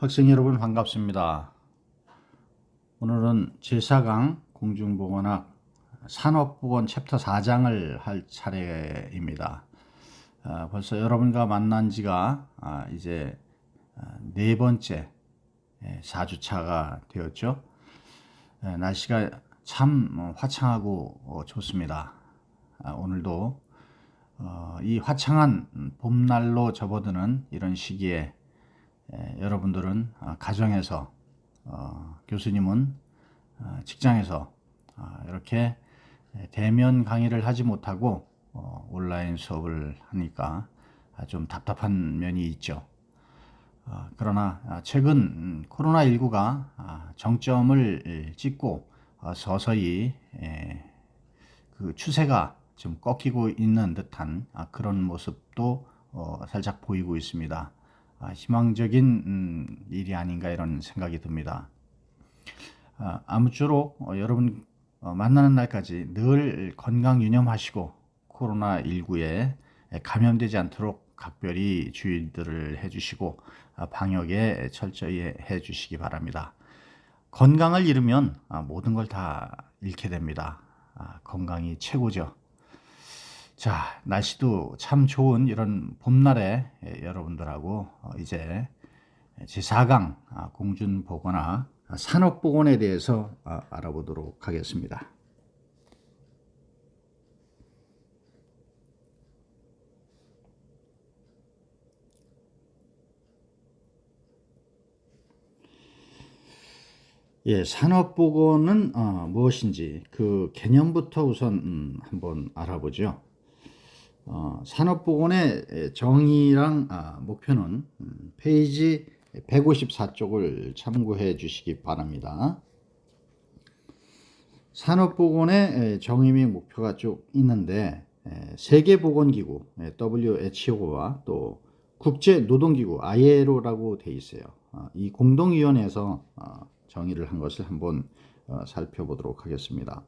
학생 여러분 반갑습니다. 오늘은 제4강 공중보건학 산업보건 챕터 4장을 할 차례입니다. 벌써 여러분과 만난 지가 이제 네 번째 4주차가 되었죠. 날씨가 참 화창하고 좋습니다. 오늘도 이 화창한 봄날로 접어드는 이런 시기에 여러분들은 가정에서 교수님은 직장에서 이렇게 대면 강의를 하지 못하고 온라인 수업을 하니까 좀 답답한 면이 있죠. 그러나 최근 코로나19가 정점을 찍고 서서히 그 추세가 좀 꺾이고 있는 듯한 그런 모습도 살짝 보이고 있습니다. 희망적인 일이 아닌가 이런 생각이 듭니다. 아무쪼록 여러분 만나는 날까지 늘 건강 유념하시고 코로나19에 감염되지 않도록 각별히 주의들을 해주시고 방역에 철저히 해주시기 바랍니다. 건강을 잃으면 모든 걸 다 잃게 됩니다. 건강이 최고죠. 자, 날씨도 참 좋은 이런 봄날에 여러분들하고 이제 제4강 공중보건학 산업보건에 대해서 알아보도록 하겠습니다. 산업보건은 무엇인지 그 개념부터 우선 한번 알아보죠. 산업보건의 정의랑 목표는 페이지 154쪽을 참고해 주시기 바랍니다. 산업보건의 정의 및 목표가 쭉 있는데 세계보건기구 WHO와 또 국제노동기구 ILO라고 되어 있어요. 이 공동위원회에서 정의를 한 것을 한번 살펴보도록 하겠습니다.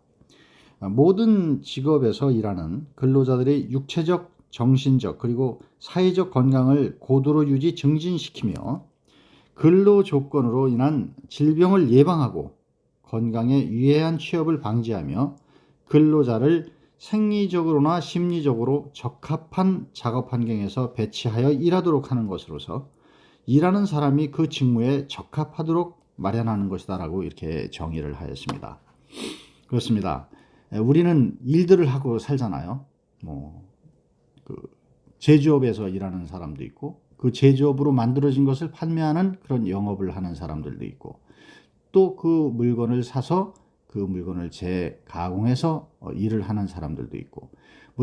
모든 직업에서 일하는 근로자들의 육체적, 정신적 그리고 사회적 건강을 고도로 유지 증진시키며 근로 조건으로 인한 질병을 예방하고 건강에 유해한 취업을 방지하며 근로자를 생리적으로나 심리적으로 적합한 작업 환경에서 배치하여 일하도록 하는 것으로서 일하는 사람이 그 직무에 적합하도록 마련하는 것이다 라고 이렇게 정의를 하였습니다. 그렇습니다. 우리는 일들을 하고 살잖아요. 그 제조업에서 일하는 사람도 있고 그 제조업으로 만들어진 것을 판매하는 그런 영업을 하는 사람들도 있고 또 그 물건을 사서 그 물건을 재가공해서 일을 하는 사람들도 있고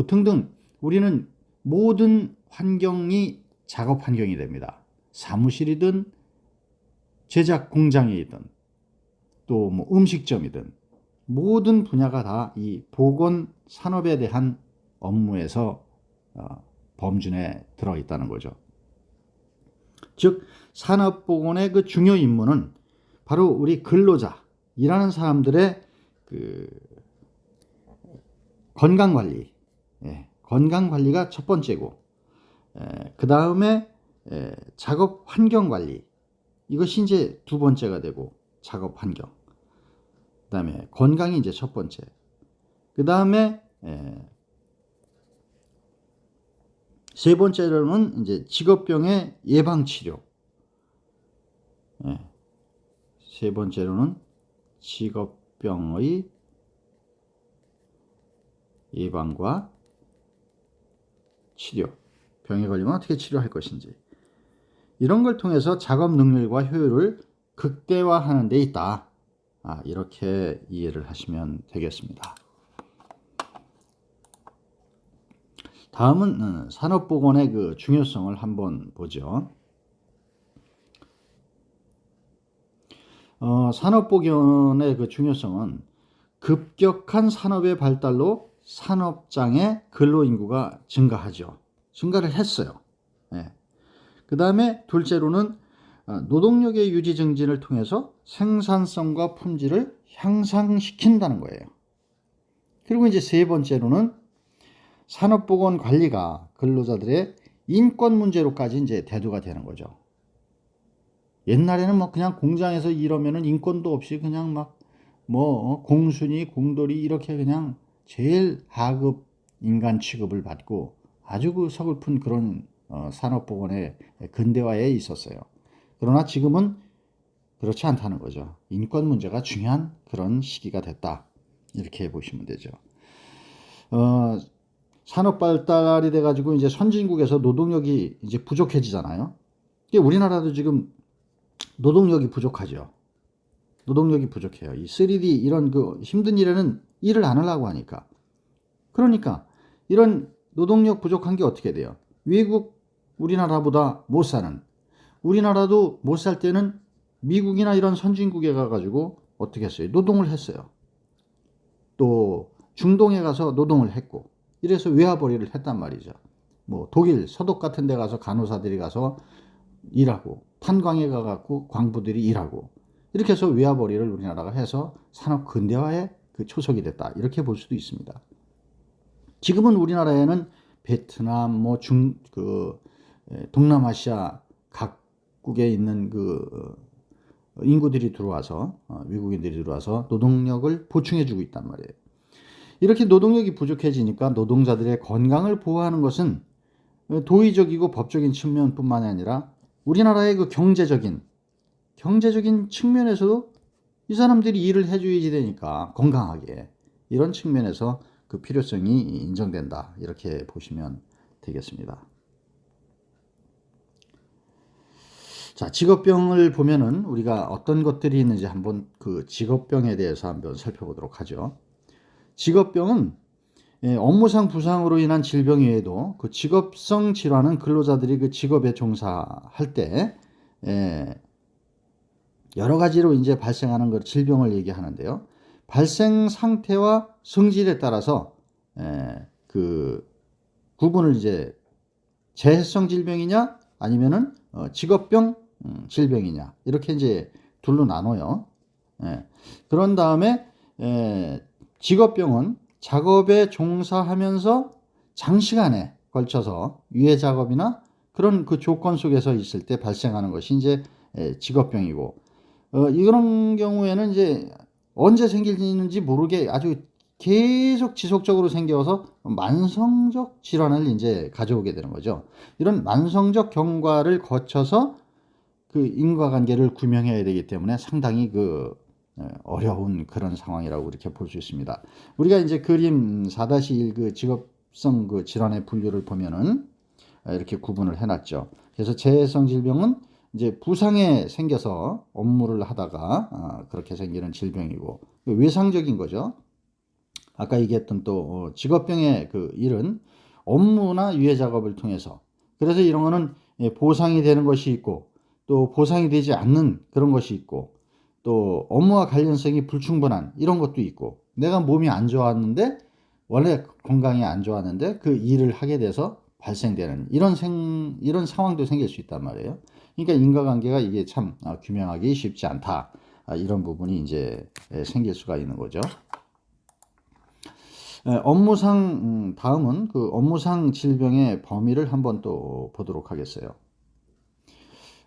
등등 우리는 모든 환경이 작업 환경이 됩니다. 사무실이든 제작 공장이든 또 음식점이든 모든 분야가 다 이 보건 산업에 대한 업무에서 범준에 들어있다는 거죠. 즉 산업보건의 그 중요 임무는 바로 우리 근로자, 일하는 사람들의 그 건강관리, 건강관리가 첫 번째고 그 다음에 작업 환경관리, 이것이 이제 두 번째가 되고 작업 환경, 그 다음에 건강이 이제 첫 번째, 그 다음에 세 번째로는 이제 직업병의 예방 치료. 세 번째로는 직업병의 예방과 치료. 병에 걸리면 어떻게 치료할 것인지. 이런 걸 통해서 작업 능률과 효율을 극대화하는 데 있다. 이렇게 이해를 하시면 되겠습니다. 다음은 산업보건의 그 중요성을 한번 보죠. 산업보건의 그 중요성은 급격한 산업의 발달로 산업장의 근로인구가 증가하죠. 증가를 했어요. 그 다음에 둘째로는 노동력의 유지 증진을 통해서 생산성과 품질을 향상시킨다는 거예요. 그리고 이제 세 번째로는 산업보건 관리가 근로자들의 인권 문제로까지 이제 대두가 되는 거죠. 옛날에는 뭐 그냥 공장에서 일하면은 인권도 없이 그냥 막 뭐 공순이 공돌이 이렇게 그냥 제일 하급 인간 취급을 받고 아주 그 서글픈 그런 산업복원의 근대화에 있었어요. 그러나 지금은 그렇지 않다는 거죠. 인권 문제가 중요한 그런 시기가 됐다. 이렇게 보시면 되죠. 어, 산업 발달이 돼가지고 이제 선진국에서 노동력이 이제 부족해지잖아요. 우리나라도 지금 노동력이 부족하죠. 노동력이 부족해요. 이 3D 이런 그 힘든 일에는 일을 안 하려고 하니까. 그러니까 이런 노동력 부족한 게 어떻게 돼요? 외국 우리나라보다 못 사는, 우리나라도 못 살 때는 미국이나 이런 선진국에 가가지고 어떻게 했어요? 노동을 했어요. 또 중동에 가서 노동을 했고, 이래서 외화벌이를 했단 말이죠. 뭐 독일 서독 같은 데 가서 간호사들이 가서 일하고, 탄광에 가갖고 광부들이 일하고, 이렇게 해서 외화벌이를 우리나라가 해서 산업 근대화의 그 초석이 됐다. 이렇게 볼 수도 있습니다. 지금은 우리나라에는 베트남, 뭐 동남아시아 각국에 있는 그 인구들이 들어와서, 외국인들이 들어와서 노동력을 보충해주고 있단 말이에요. 이렇게 노동력이 부족해지니까 노동자들의 건강을 보호하는 것은 도의적이고 법적인 측면뿐만 아니라 우리나라의 그 경제적인 측면에서도 이 사람들이 일을 해줘야지 되니까 건강하게, 이런 측면에서 그 필요성이 인정된다. 이렇게 보시면 되겠습니다. 자, 직업병을 보면은 우리가 어떤 것들이 있는지 한번 그 직업병에 대해서 한번 살펴보도록 하죠. 직업병은 업무상 부상으로 인한 질병 외에도 그 직업성 질환은 근로자들이 그 직업에 종사할 때 여러 가지로 이제 발생하는 걸 질병을 얘기하는데요. 발생 상태와 성질에 따라서 그 구분을 이제 재해성 질병이냐 아니면은 직업병 질병이냐 이렇게 이제 둘로 나눠요. 그런 다음에 직업병은 작업에 종사하면서 장시간에 걸쳐서 유해 작업이나 그런 그 조건 속에서 있을 때 발생하는 것이 이제 직업병이고, 이런 경우에는 이제 언제 생기는지 모르게 아주 계속 지속적으로 생겨서 만성적 질환을 이제 가져오게 되는 거죠. 이런 만성적 경과를 거쳐서 그 인과관계를 규명해야 되기 때문에 상당히 그 어려운 그런 상황이라고 이렇게 볼 수 있습니다. 우리가 이제 그림 4-1 그 직업성 그 질환의 분류를 보면은 이렇게 구분을 해놨죠. 그래서 재해성 질병은 이제 부상에 생겨서 업무를 하다가 그렇게 생기는 질병이고, 외상적인 거죠. 아까 얘기했던 또 직업병의 그 일은 업무나 유해 작업을 통해서, 그래서 이런 거는 보상이 되는 것이 있고 또 보상이 되지 않는 그런 것이 있고, 또 업무와 관련성이 불충분한 이런 것도 있고, 내가 몸이 안 좋았는데 원래 건강이 안 좋았는데 그 일을 하게 돼서 발생되는 이런 상황도 생길 수 있단 말이에요. 그러니까 인과관계가 이게 참 규명하기 쉽지 않다. 이런 부분이 이제 생길 수가 있는 거죠. 업무상 다음은 그 업무상 질병의 범위를 한번 또 보도록 하겠어요.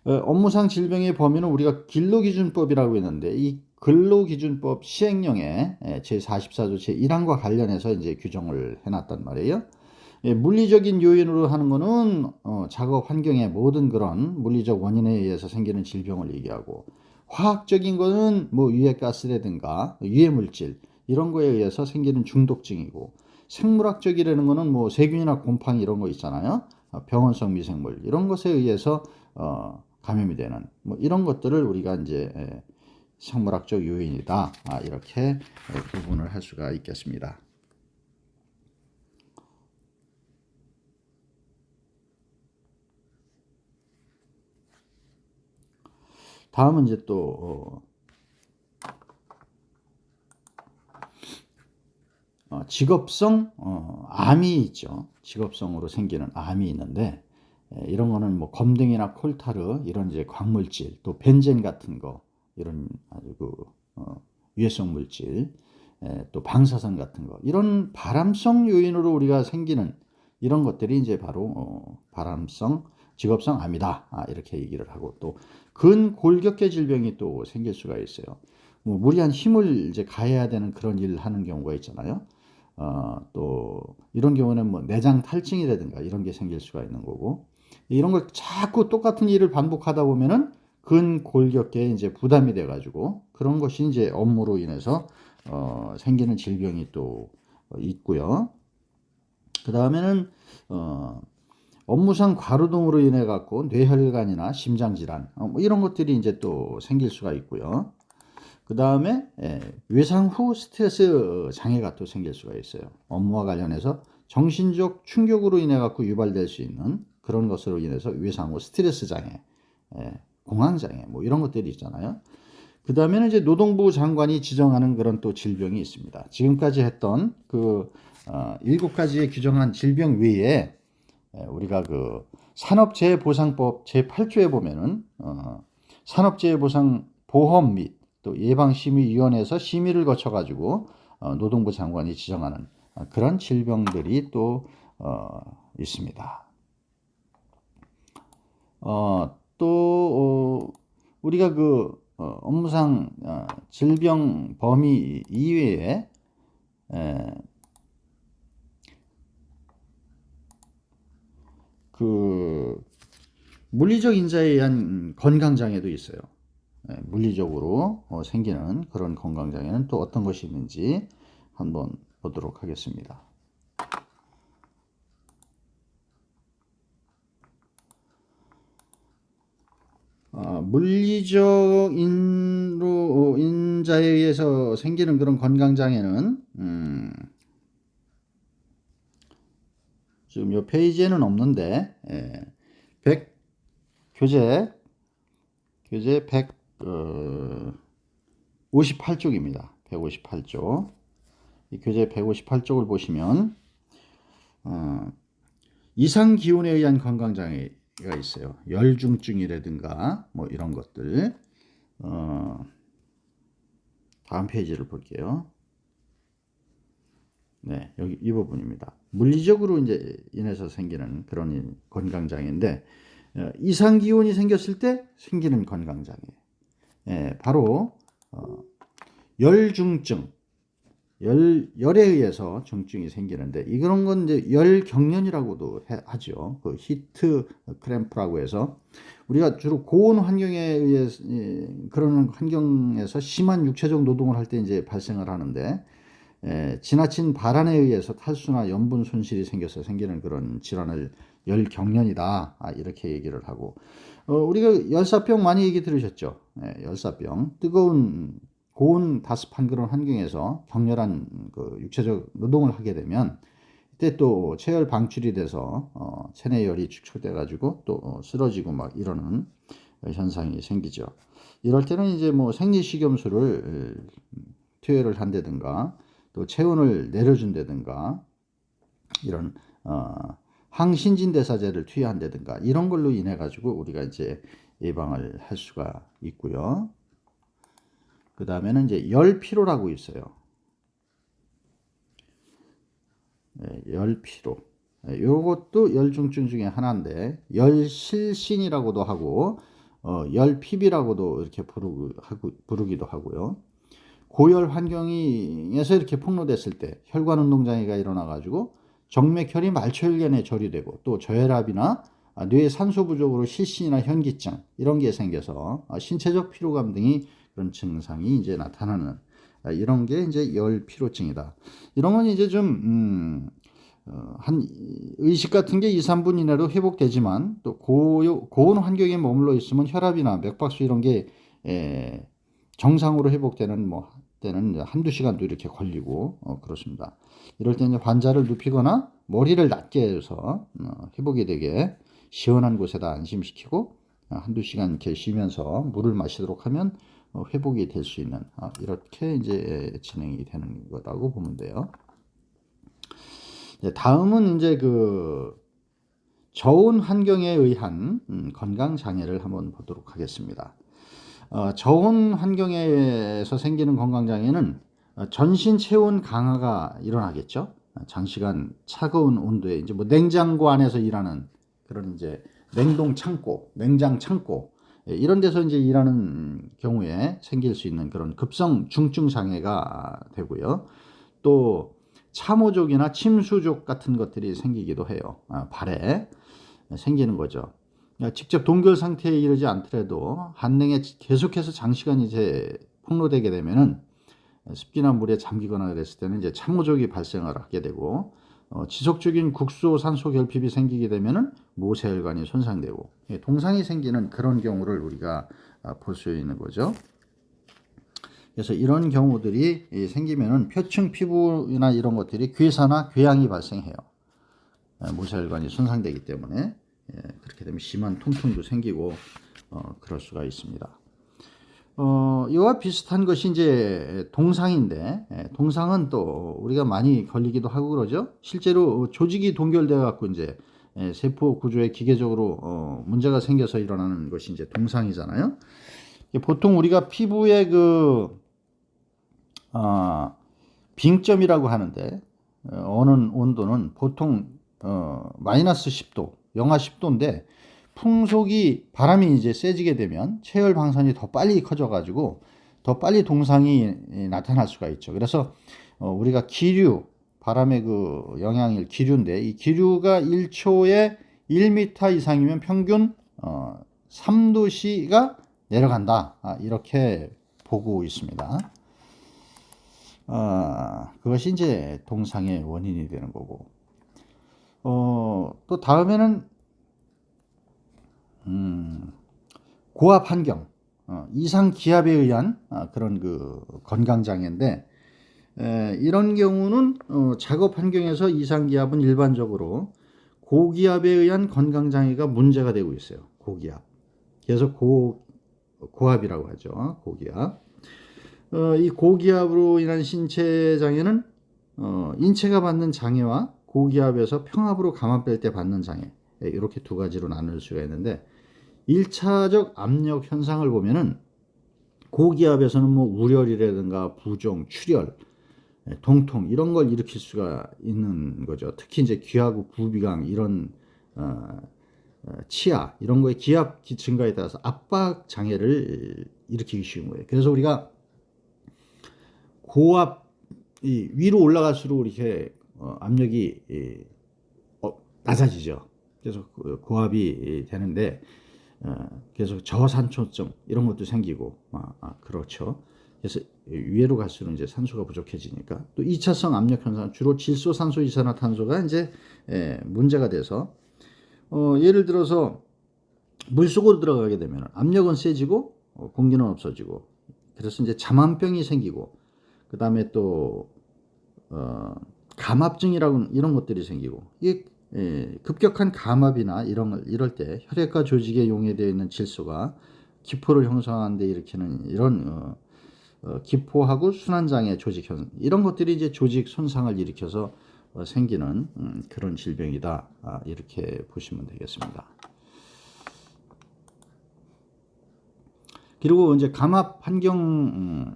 업무상 질병의 범위는 우리가 근로기준법이라고 했는데, 이 근로기준법 시행령에 제44조 제1항과 관련해서 이제 규정을 해놨단 말이에요. 물리적인 요인으로 하는 거는 작업 환경의 모든 그런 물리적 원인에 의해서 생기는 질병을 얘기하고, 화학적인 거는 뭐 유해가스라든가 유해물질 이런 거에 의해서 생기는 중독증이고, 생물학적이라는 거는 뭐 세균이나 곰팡이 이런 거 있잖아요. 병원성 미생물 이런 것에 의해서 감염이 되는 뭐 이런 것들을 우리가 이제 생물학적 요인이다. 이렇게 구분을 할 수가 있겠습니다. 다음은 이제 또 직업성 암이 있죠. 직업성으로 생기는 암이 있는데, 이런 거는 뭐 검등이나 콜타르 이런 이제 광물질, 또 벤젠 같은 거 이런 아주 그 유해성 물질, 또 방사선 같은 거, 이런 발암성 요인으로 우리가 생기는 이런 것들이 이제 바로 발암성 직업성 암이다. 이렇게 얘기를 하고 또 근골격계 질병이 또 생길 수가 있어요. 뭐 무리한 힘을 이제 가해야 되는 그런 일을 하는 경우가 있잖아요. 또 이런 경우는 뭐 내장 탈증이라든가 이런 게 생길 수가 있는 거고 이런 걸 자꾸 똑같은 일을 반복하다 보면은 근골격계에 이제 부담이 돼 가지고 그런 것이 이제 업무로 인해서 생기는 질병이 또 있고요. 그 다음에는 업무상 과로동으로 인해 갖고 뇌혈관이나 심장질환 뭐 이런 것들이 이제 또 생길 수가 있고요. 그 다음에 외상 후 스트레스 장애가 또 생길 수가 있어요. 업무와 관련해서 정신적 충격으로 인해 갖고 유발될 수 있는 그런 것으로 인해서 외상 후 스트레스 장애, 공황 장애 뭐 이런 것들이 있잖아요. 그 다음에는 이제 노동부 장관이 지정하는 그런 또 질병이 있습니다. 지금까지 했던 그 7가지의 규정한 질병 외에 우리가 그 산업재해보상법 제8조에 보면은 산업재해보상보험 및 또 예방심의위원회에서 심의를 거쳐 가지고 노동부 장관이 지정하는 그런 질병들이 또 있습니다. 또 우리가 그 업무상 질병 범위 이외에 그 물리적 인자에 의한 건강장애도 있어요. 물리적으로 생기는 그런 건강장애는 또 어떤 것이 있는지 한번 보도록 하겠습니다. 물리적 인자에 의해서 생기는 그런 건강장애는 지금 이 페이지에는 없는데 교재 158쪽입니다. 158쪽. 이 교재 158쪽을 보시면 이상 기온에 의한 건강장애가 있어요. 열중증이라든가 뭐 이런 것들. 다음 페이지를 볼게요. 네, 여기 이 부분입니다. 물리적으로 이제 인해서 생기는 그런 건강장애인데 이상 기온이 생겼을 때 생기는 건강장애. 바로 열중증, 열에 의해서 중증이 생기는데 이런 건 이제 열경련이라고도 하죠. 그 히트 크램프라고 해서 우리가 주로 고온 환경에 의해 그런 환경에서 심한 육체적 노동을 할 때 이제 발생을 하는데 지나친 발안에 의해서 탈수나 염분 손실이 생겨서 생기는 그런 질환을 열경련이다. 이렇게 얘기를 하고 우리가 열사병 많이 얘기 들으셨죠? 열사병 뜨거운 고온 다습한 그런 환경에서 격렬한 그 육체적 노동을 하게 되면 이때 또 체열 방출이 돼서 체내열이 축적돼 가지고 또 쓰러지고 막 이러는 현상이 생기죠. 이럴 때는 이제 뭐 생리식염수를 투여를 한다든가 또 체온을 내려준다든가 이런 항신진대사제를 투여한다든가 이런 걸로 인해 가지고 우리가 이제 예방을 할 수가 있고요. 그 다음에는 이제 열피로라고 있어요. 열피로. 요것도 열중증 중에 하나인데 열실신이라고도 하고 열피비라고도 이렇게 부르기도 하고요. 고열 환경에서 이렇게 폭로됐을 때 혈관 운동장애가 일어나 가지고 정맥혈이 말초혈관에 저류되고 또 저혈압이나 뇌 산소 부족으로 실신이나 현기증 이런 게 생겨서 신체적 피로감 등이 그런 증상이 이제 나타나는 이런 게 이제 열피로증이다. 이런 건 이제 좀 한 의식 같은 게 2, 3분 이내로 회복되지만 또 고온 환경에 머물러 있으면 혈압이나 맥박수 이런 게 정상으로 회복되는 뭐 때는 한두 시간도 이렇게 걸리고 그렇습니다. 이럴 때 이제 환자를 눕히거나 머리를 낮게 해서 회복이 되게 시원한 곳에다 안심시키고 한두 시간 이렇게 쉬면서 물을 마시도록 하면 회복이 될 수 있는 이렇게 이제 진행이 되는 거라고 보면 돼요. 다음은 이제 그 저온 환경에 의한 건강 장애를 한번 보도록 하겠습니다. 저온 환경에서 생기는 건강 장애는 전신 체온 강화가 일어나겠죠. 장시간 차가운 온도에 이제 뭐 냉장고 안에서 일하는 그런 이제 냉동 창고, 냉장 창고 이런 데서 이제 일하는 경우에 생길 수 있는 그런 급성 중증 장애가 되고요. 또 참호족이나 침수족 같은 것들이 생기기도 해요. 발에 생기는 거죠. 직접 동결 상태에 이르지 않더라도 한냉에 계속해서 장시간 이제 폭로되게 되면은 습기나 물에 잠기거나 그랬을 때는 이제 참호족이 발생을 하게 되고 지속적인 국소 산소 결핍이 생기게 되면은 모세혈관이 손상되고 동상이 생기는 그런 경우를 우리가 볼 수 있는 거죠. 그래서 이런 경우들이 생기면은 표층 피부나 이런 것들이 괴사나 괴양이 발생해요. 모세혈관이 손상되기 때문에 그렇게 되면 심한 통증도 생기고 그럴 수가 있습니다. 이와 비슷한 것이 이제 동상인데 동상은 또 우리가 많이 걸리기도 하고 그러죠. 실제로 조직이 동결되어 갖고 이제 세포 구조에 기계적으로 문제가 생겨서 일어나는 것이 이제 동상이잖아요. 보통 우리가 피부의 그 빙점이라고 하는데 어는 온도는 보통 마이너스 10도, 영하 10도인데 풍속이 바람이 이제 세지게 되면 체열 방선이 더 빨리 커져 가지고 더 빨리 동상이 나타날 수가 있죠. 그래서 우리가 기류, 바람의 그 영향일 기류인데 이 기류가 1초에 1m 이상이면 평균 3도씨가 내려간다. 이렇게 보고 있습니다. 그것이 이제 동상의 원인이 되는 거고. 또 다음에는 고압 환경, 이상 기압에 의한 그런 그 건강 장애인데 이런 경우는 작업 환경에서 이상 기압은 일반적으로 고기압에 의한 건강 장애가 문제가 되고 있어요. 고기압. 그래서 고압이라고 하죠. 고기압. 이 고기압으로 인한 신체 장애는 인체가 받는 장애와 고기압에서 평압으로 감압될 때 받는 장애 이렇게 두 가지로 나눌 수가 있는데 1차적 압력 현상을 보면은 고기압에서는 뭐 우렬이라든가 부종, 출혈, 동통 이런 걸 일으킬 수가 있는 거죠. 특히 이제 귀하고 부비강 이런 치아 이런 거에 기압 증가에 따라서 압박 장애를 일으키기 쉬운 거예요. 그래서 우리가 고압이 위로 올라갈수록 이렇게 압력이 낮아지죠. 그래서 고압이 되는데 그래서 저산초증 이런 것도 생기고 그렇죠. 그래서 위로 갈수록 이제 산소가 부족해지니까 또 2차성 압력 현상 주로 질소, 산소, 이산화탄소가 이제 문제가 돼서 예를 들어서 물속으로 들어가게 되면 압력은 세지고 공기는 없어지고 그래서 이제 잠안병이 생기고 그 다음에 또 감압증이라고 이런 것들이 생기고 이게 급격한 감압이나 이럴 때 혈액과 조직에 용해되어 있는 질소가 기포를 형성하는 데 일으키는 이런 기포하고 순환장애 조직 현상 이런 것들이 이제 조직 손상을 일으켜서 생기는 그런 질병이다. 이렇게 보시면 되겠습니다. 그리고 이제 감압 환경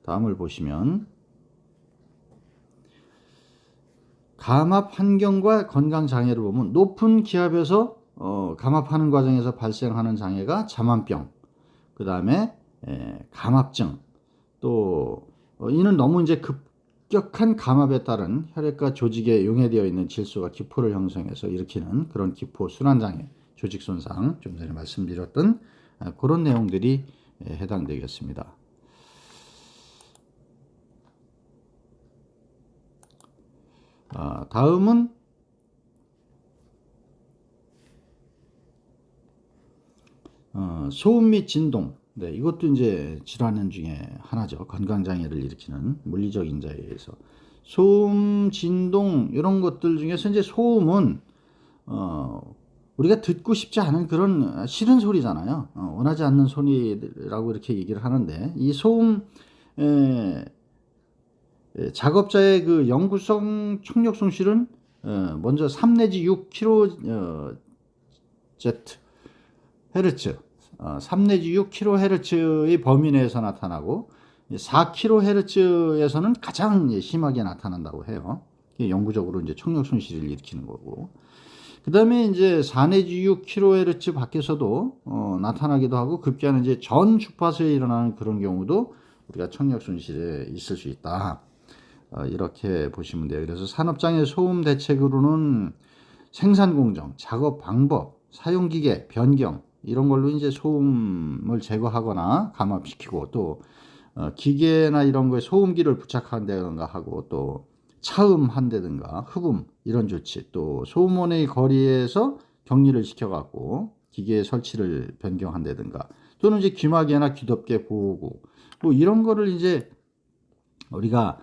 다음을 보시면 감압 환경과 건강 장애를 보면 높은 기압에서 감압하는 과정에서 발생하는 장애가 잠안병, 그 다음에 감압증, 또 이는 너무 이제 급격한 감압에 따른 혈액과 조직에 용해되어 있는 질소가 기포를 형성해서 일으키는 그런 기포 순환 장애, 조직 손상, 좀 전에 말씀드렸던 그런 내용들이 해당되겠습니다. 다음은 소음 및 진동. 네, 이것도 이제 질환 중에 하나죠. 건강장애를 일으키는 물리적 인자에 의해서. 소음, 진동 이런 것들 중에서 이제 소음은 우리가 듣고 싶지 않은 그런 싫은 소리잖아요. 원하지 않는 소리라고 이렇게 얘기를 하는데 이 소음 작업자의 그 영구성 청력 손실은 먼저 3 내지 6kHz, 3 내지 6kHz의 범위 내에서 나타나고 4kHz에서는 가장 심하게 나타난다고 해요. 영구적으로 이제 청력 손실을 일으키는 거고. 그 다음에 이제 4 내지 6kHz 밖에서도 나타나기도 하고 급기야는 이제 전 주파수에 일어나는 그런 경우도 우리가 청력 손실에 있을 수 있다. 이렇게 보시면 돼요. 그래서 산업장애 소음 대책으로는 생산 공정, 작업 방법, 사용 기계 변경 이런 걸로 이제 소음을 제거하거나 감압시키고 또 기계나 이런 거에 소음기를 부착한다든가 하고 또 차음한다든가 흡음 이런 조치 또 소음원의 거리에서 격리를 시켜갖고 기계 설치를 변경한다든가 또는 이제 귀마개나 귀덮개 보호구 뭐 이런 거를 이제 우리가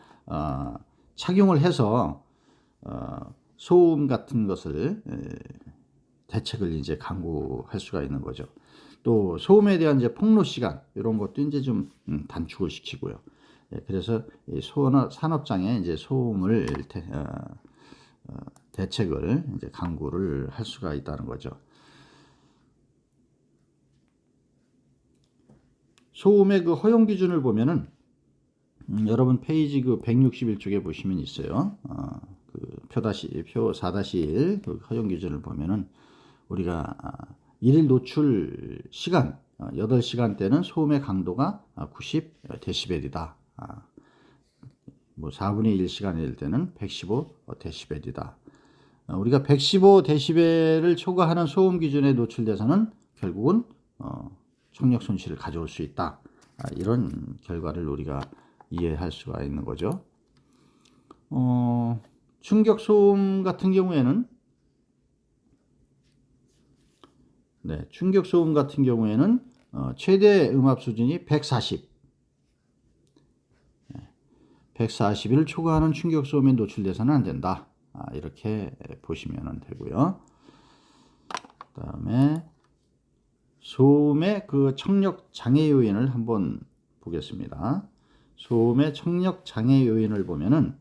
착용을 해서 소음 같은 것을 대책을 이제 강구할 수가 있는 거죠. 또 소음에 대한 이제 폭로 시간 이런 것도 이제 좀 단축을 시키고요. 그래서 이 산업장에 이제 소음을 대책을 이제 강구를 할 수가 있다는 거죠. 소음의 그 허용 기준을 보면은 여러분 페이지 그 161쪽에 보시면 있어요. 그 표 4-1 그 허용 기준을 보면은 우리가 일일 노출 시간 8시간대는 소음의 강도가 90dB이다. 뭐 4분의 1시간일 때는 115dB이다. 우리가 115dB를 초과하는 소음 기준에 노출돼서는 결국은 청력 손실을 가져올 수 있다. 이런 결과를 우리가 이해할 수가 있는 거죠. 충격 소음 같은 경우에는 충격 소음 같은 경우에는 최대 음압 수준이 140을 초과하는 충격 소음에 노출돼서는 안 된다. 이렇게 보시면 되고요. 그다음에 소음의 그 청력 장애 요인을 한번 보겠습니다. 소음의 청력 장애 요인을 보면은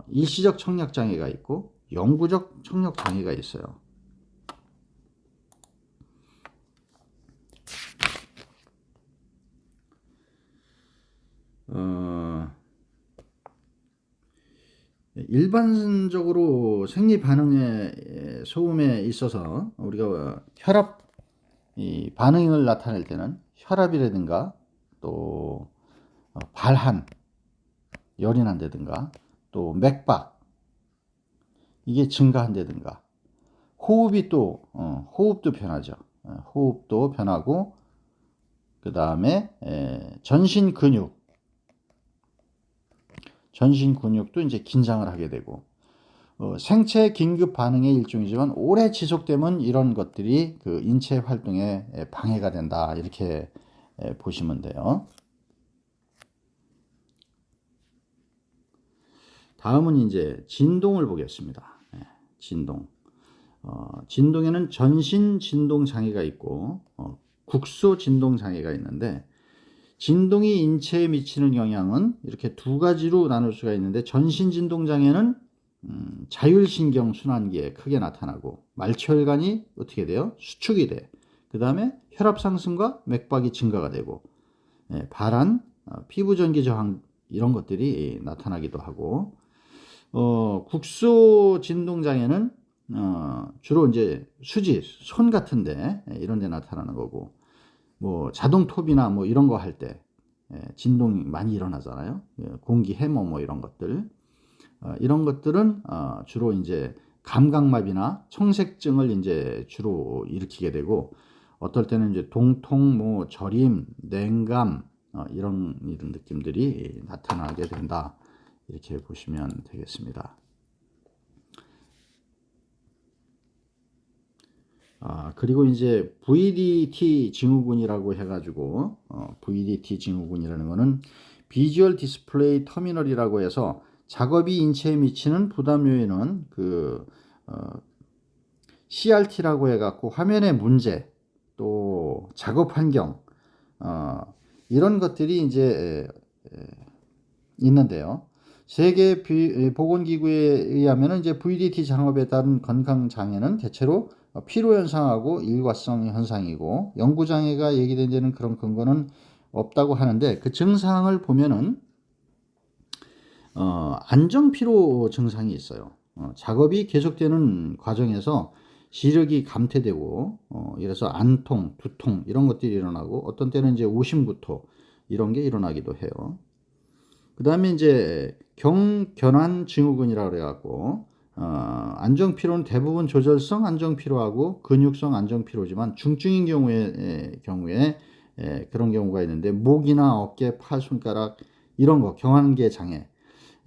일시적 청력 장애가 있고 영구적 청력 장애가 있어요. 일반적으로 생리 반응의 소음에 있어서 우리가 혈압 반응을 나타낼 때는 혈압이라든가 또 발한 열이 난다든가 또 맥박 이게 증가한다든가 호흡이 또 호흡도 변하죠. 호흡도 변하고 그 다음에 전신 근육도 이제 긴장을 하게 되고 생체 긴급 반응의 일종이지만 오래 지속되면 이런 것들이 그 인체 활동에 방해가 된다 이렇게 보시면 돼요. 다음은 이제 진동을 보겠습니다. 진동. 진동에는 전신 진동 장애가 있고 국소 진동 장애가 있는데 진동이 인체에 미치는 영향은 이렇게 두 가지로 나눌 수가 있는데 전신 진동 장애는 자율신경 순환기에 크게 나타나고 말초혈관이 어떻게 돼요? 수축이 돼. 그 다음에 혈압 상승과 맥박이 증가가 되고 발한, 피부 전기 저항 이런 것들이 나타나기도 하고 국소 진동 장애는 주로 이제 수지, 손 같은데 이런 데 나타나는 거고 뭐 자동 톱이나 뭐 이런 거 할 때 진동이 많이 일어나잖아요. 공기 해머 뭐 이런 것들. 이런 것들은 주로 이제 감각마비나 청색증을 이제 주로 일으키게 되고 어떨 때는 이제 동통, 뭐 저림, 냉감 이런 느낌들이 나타나게 된다. 이렇게 보시면 되겠습니다. 그리고 이제 VDT 증후군이라고 해가지고 VDT 증후군이라는 거는 비주얼 디스플레이 터미널이라고 해서 작업이 인체에 미치는 부담 요인은 그 CRT라고 해갖고 화면의 문제 또 작업 환경 이런 것들이 이제 있는데요. 세계 보건기구에 의하면 이제 VDT 작업에 따른 건강 장애는 대체로 피로 현상하고 일과성 현상이고 영구 장애가 얘기된 데는 그런 근거는 없다고 하는데 그 증상을 보면은 안정 피로 증상이 있어요. 작업이 계속되는 과정에서 시력이 감퇴되고 이래서 안통, 두통 이런 것들이 일어나고 어떤 때는 이제 오심구토 이런 게 일어나기도 해요. 그 다음에 이제 경견환 증후군이라고 그래갖고 안정피로는 대부분 조절성 안정피로하고 근육성 안정피로지만 중증인 경우에 그런 경우가 있는데 목이나 어깨, 팔, 손가락 이런 거 경환계 장애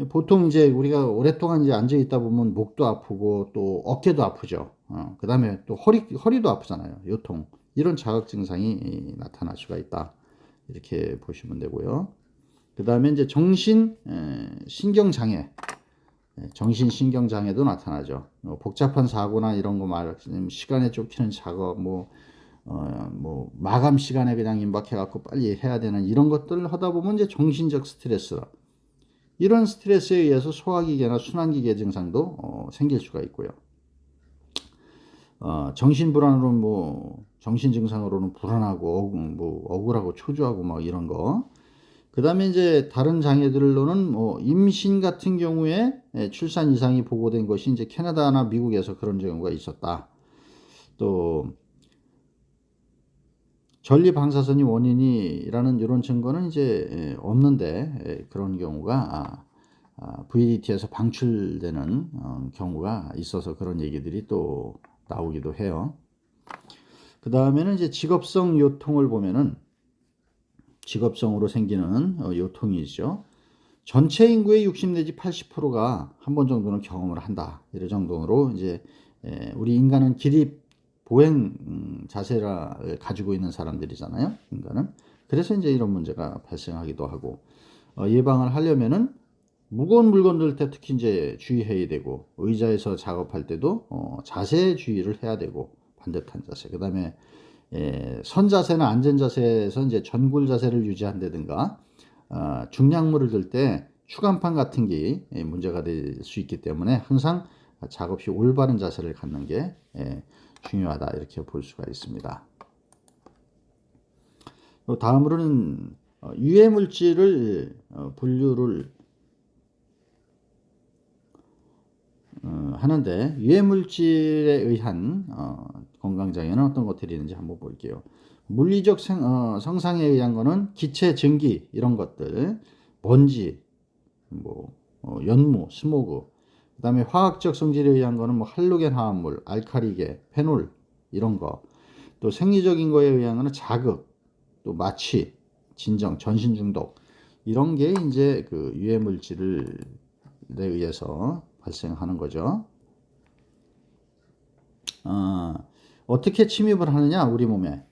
보통 이제 우리가 오랫동안 이제 앉아 있다 보면 목도 아프고 또 어깨도 아프죠. 그 다음에 또 허리도 아프잖아요. 요통 이런 자극 증상이 나타날 수가 있다. 이렇게 보시면 되고요. 그 다음에 이제 신경장애, 정신신경장애도 나타나죠. 복잡한 사고나 이런 거 시간에 쫓기는 작업, 뭐 마감 시간에 그냥 임박해갖고 빨리 해야 되는 이런 것들을 하다 보면 이제 정신적 스트레스, 이런 스트레스에 의해서 소화기계나 순환기계 증상도 생길 수가 있고요. 정신불안으로는 정신 증상으로는 불안하고 억울하고 초조하고 막 이런 거. 그 다음에 이제 다른 장애들로는 임신 같은 경우에 출산 이상이 보고된 것이 이제 캐나다나 미국에서 그런 경우가 있었다. 또 전립방사선이 원인이라는 이런 증거는 이제 없는데 그런 경우가 VDT에서 방출되는 경우가 있어서 그런 얘기들이 또 나오기도 해요. 그 다음에는 이제 직업성 요통을 보면은 직업성으로 생기는 요통이죠. 전체 인구의 60 내지 80%가 한 번 정도는 경험을 한다. 이런 정도로 이제 우리 인간은 기립 보행 자세를 가지고 있는 사람들이잖아요. 인간은. 그래서 이제 이런 문제가 발생하기도 하고 예방을 하려면은 무거운 물건들 때 특히 이제 주의해야 되고 의자에서 작업할 때도 자세 주의를 해야 되고 반듯한 자세. 그다음에 선자세나 안전자세에서 이제 전굴 자세를 유지한다든가 중량물을 들 때 추간판 같은 게 문제가 될 수 있기 때문에 항상 작업 시 올바른 자세를 갖는 게 중요하다 이렇게 볼 수가 있습니다. 다음으로는 유해물질을 분류를 하는데 유해물질에 의한 건강장애는 어떤 것들이 있는지 한번 볼게요. 물리적 성상에 의한 거는 기체, 증기 이런 것들, 먼지, 연무, 스모그, 그 다음에 화학적 성질에 의한 거는 할로겐 화합물, 알카리계, 페놀 이런 거, 또 생리적인 거에 의한 거는 자극, 또 마취, 진정, 전신 중독 이런 게 이제 그 유해물질에 의해서 발생하는 거죠. 어떻게 침입을 하느냐 우리 몸에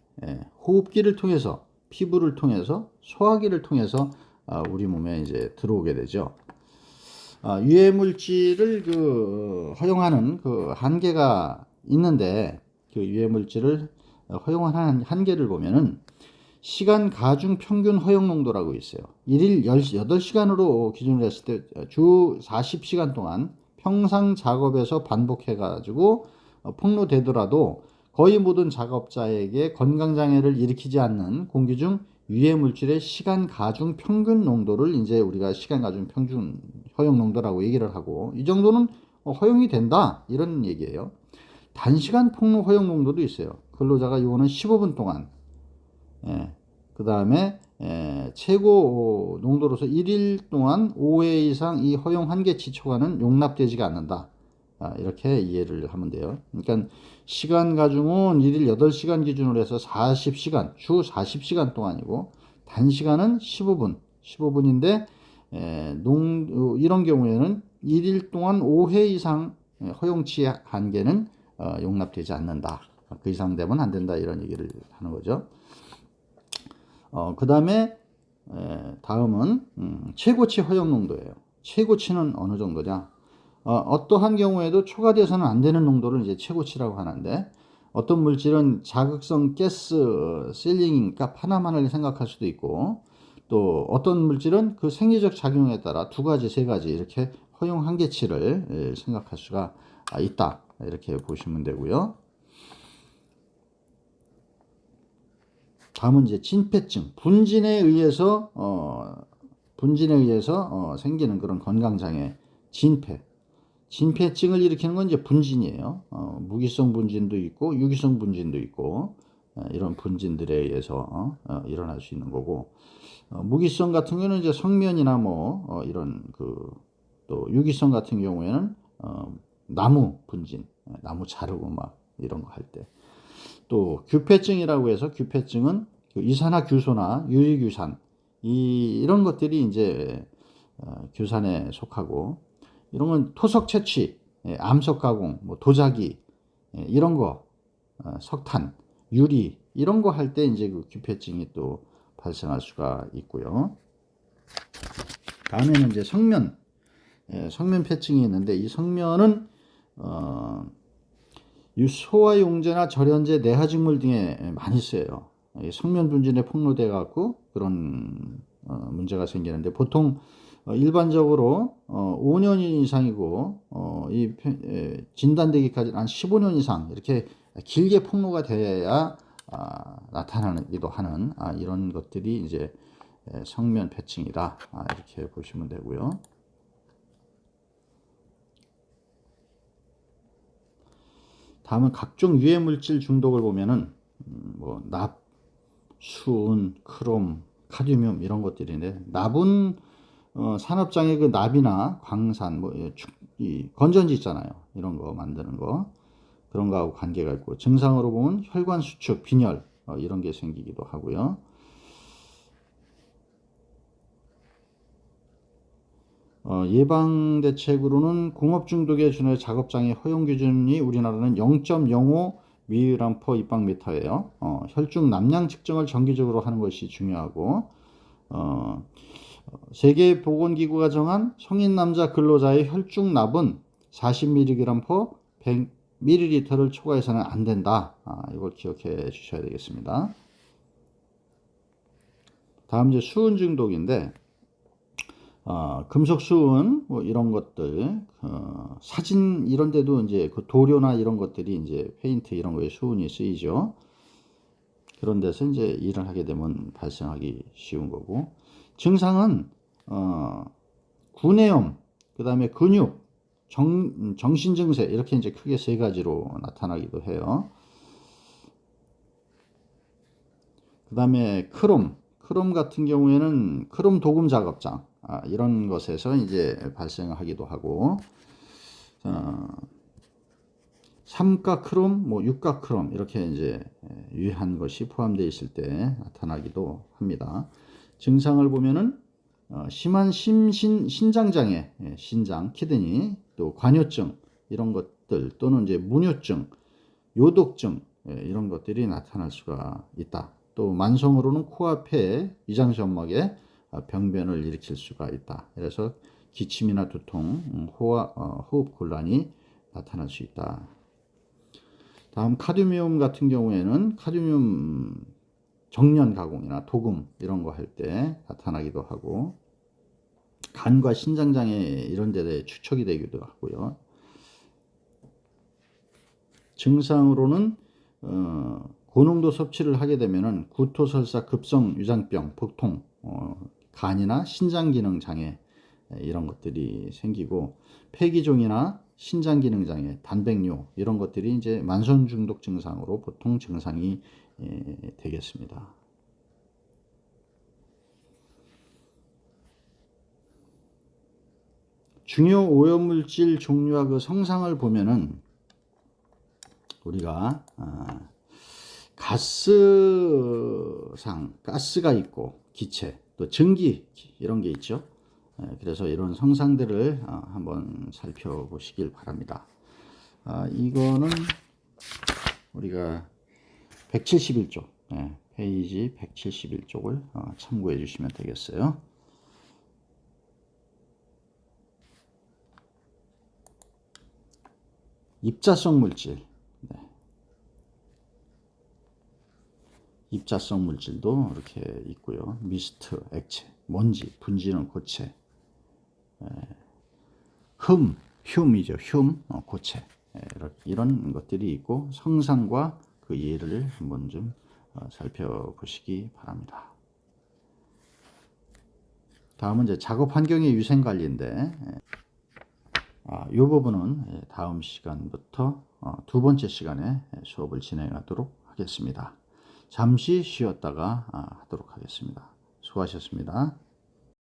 호흡기를 통해서 피부를 통해서 소화기를 통해서 우리 몸에 이제 들어오게 되죠. 유해물질을 허용하는 그 한계가 있는데 그 유해물질을 허용하는 한계를 보면은 시간 가중 평균 허용 농도라고 있어요. 1일 8시간으로 기준을 했을 때 주 40시간 동안 평상 작업에서 반복해 가지고 폭로되더라도 거의 모든 작업자에게 건강장애를 일으키지 않는 공기 중 유해물질의 시간 가중 평균 농도를 이제 우리가 시간 가중 평균 허용 농도라고 얘기를 하고 이 정도는 허용이 된다 이런 얘기예요. 단시간 폭로 허용 농도도 있어요. 근로자가 이거는 15분 동안 그 다음에 최고 농도로서 1일 동안 5회 이상 이 허용 한계치 초과는 용납되지가 않는다. 이렇게 이해를 하면 돼요. 그러니까 시간 가중은 1일 8시간 기준으로 해서 40시간, 주 40시간 동안이고 단시간은 15분인데 이런 경우에는 1일 동안 5회 이상 허용치 한계는 용납되지 않는다. 그 이상 되면 안 된다 이런 얘기를 하는 거죠. 그 다음에 다음은 최고치 허용 농도예요. 최고치는 어느 정도냐? 어떠한 경우에도 초과돼서는 안 되는 농도를 이제 최고치라고 하는데 어떤 물질은 자극성 가스 실링 값 하나만을 생각할 수도 있고 또 어떤 물질은 그 생리적 작용에 따라 2가지, 3가지 이렇게 허용 한계치를 생각할 수가 있다. 이렇게 보시면 되고요. 다음은 이제 진폐증, 분진에 의해서 생기는 그런 건강장애, 진폐. 진폐증을 일으키는 건 이제 분진이에요. 무기성 분진도 있고 유기성 분진도 있고 이런 분진들에 의해서 일어날 수 있는 거고, 무기성 같은 경우는 이제 성면이나 뭐 이런 또 유기성 같은 경우에는 나무 분진, 나무 자르고 막 이런 거 할 때. 또 규폐증이라고 해서, 규폐증은 이산화규소나 유리규산 이런 것들이 이제 규산에 속하고, 이런 건 토석 채취, 암석 가공, 뭐 도자기 이런 거, 석탄, 유리 이런 거 할 때 이제 그 규폐증이 또 발생할 수가 있고요. 다음에는 이제 성면, 성면폐증이 있는데, 이 성면은 소화용제나 절연제, 내하직물 등에 많이 쓰여요. 성면 분진에 폭로돼 갖고 그런 문제가 생기는데, 보통 일반적으로 5년 이상이고 이 진단되기까지 한 15년 이상 이렇게 길게 폭로가 돼야 나타나기도 하는 이런 것들이 이제 성면 폐증이다, 이렇게 보시면 되고요. 다음은 각종 유해 물질 중독을 보면은 뭐 납, 수은, 크롬, 카드뮴 이런 것들인데, 납은 산업장의 그 납이나 광산, 뭐 이 건전지 있잖아요. 이런 거 만드는 거, 그런 거하고 관계가 있고, 증상으로 보면 혈관 수축, 빈혈 이런 게 생기기도 하고요. 예방 대책으로는 공업 중독에 준해 작업장의 허용 기준이 우리나라는 0.05 mg/입방미터예요. 혈중 납량 측정을 정기적으로 하는 것이 중요하고, 세계보건기구가 정한 성인 남자 근로자의 혈중 납은 40mg/100ml를 초과해서는 안 된다. 이걸 기억해 주셔야 되겠습니다. 다음 이제 수은 중독인데, 금속 수은 뭐 이런 것들, 사진 이런 데도 이제 그 도료나 이런 것들이 이제 페인트 이런 거에 수은이 쓰이죠. 그런 데서 이제 일을 하게 되면 발생하기 쉬운 거고, 증상은 구내염, 그 다음에 근육, 정신 증세, 이렇게 이제 크게 세 가지로 나타나기도 해요. 그 다음에 크롬 같은 경우에는 크롬 도금 작업장, 이런 것에서 이제 발생하기도 하고, 삼가 크롬, 뭐 육가 크롬 이렇게 이제 유해한 것이 포함되어 있을 때 나타나기도 합니다. 증상을 보면은 심한 신장장애, 신장, 키드니, 또 관요증 이런 것들, 또는 이제 문요증, 요독증 이런 것들이 나타날 수가 있다. 또 만성으로는 코와 폐, 위장점막에 병변을 일으킬 수가 있다. 그래서 기침이나 두통, 호흡 곤란이 나타날 수 있다. 다음 카드뮴 같은 경우에는 카드뮴 정련 가공이나 도금 이런 거 할 때 나타나기도 하고, 간과 신장장애 이런 데에 축적이 되기도 하고요. 증상으로는 고농도 섭취를 하게 되면은 구토설사, 급성 위장병, 복통, 간이나 신장 기능 장애 이런 것들이 생기고, 폐기종이나 신장 기능 장애, 단백뇨 이런 것들이 이제 만성 중독 증상으로 보통 증상이 되겠습니다. 중요 오염물질 종류와 그 성상을 보면은 우리가 가스가 있고 기체, 또 증기 이런 게 있죠. 그래서 이런 성상들을 한번 살펴보시길 바랍니다. 이거는 우리가 171쪽, 페이지 171쪽을 참고해 주시면 되겠어요. 입자성 물질, 입자성 물질도 이렇게 있고요. 미스트, 액체, 먼지, 분지는 고체, 흉이죠. 고체, 이런 것들이 있고, 성상과 그 예를 한번 좀 살펴보시기 바랍니다. 다음은 이제 작업 환경의 위생 관리인데, 이 부분은 다음 시간부터 두 번째 시간에 수업을 진행하도록 하겠습니다. 잠시 쉬었다가 하도록 하겠습니다. 수고하셨습니다.